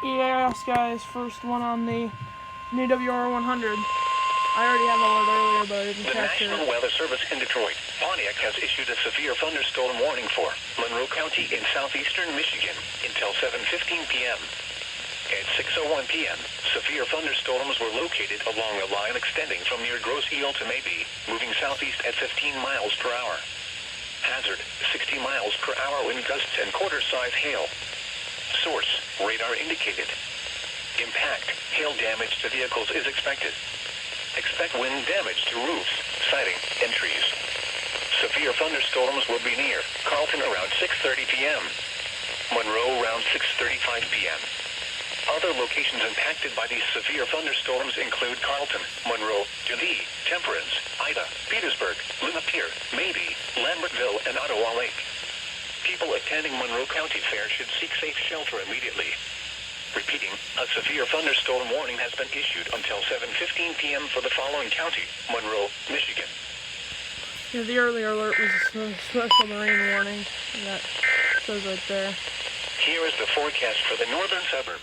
EAS guys, first one on the new WR100. I already had the alert earlier, but I didn't capture it. The National Weather Service in Detroit, Pontiac, has issued a severe thunderstorm warning for Monroe County in southeastern Michigan until 7:15 p.m. At 6:01 p.m., severe thunderstorms were located along a line extending from near Grosse Ile to Maybe, moving southeast at 15 miles per hour. Hazard, 60 miles per hour wind gusts and quarter-size hail. Source, radar indicated. Impact, hail damage to vehicles is expected. Expect wind damage to roofs, siding, and trees. Severe thunderstorms will be near Carlton around 6:30 p.m. Monroe around 6:35 p.m. Other locations impacted by these severe thunderstorms include Carlton, Monroe, Dundee, Temperance, Ida, Petersburg, Lapeer, Maybe, Lambertville, and Ottawa Lake. People attending Monroe County Fair should seek safe shelter immediately. Repeating, a severe thunderstorm warning has been issued until 7:15 p.m. for the following county, Monroe, Michigan. Yeah, the earlier alert was a special rain warning. That says right there. Here is the forecast for the northern suburbs.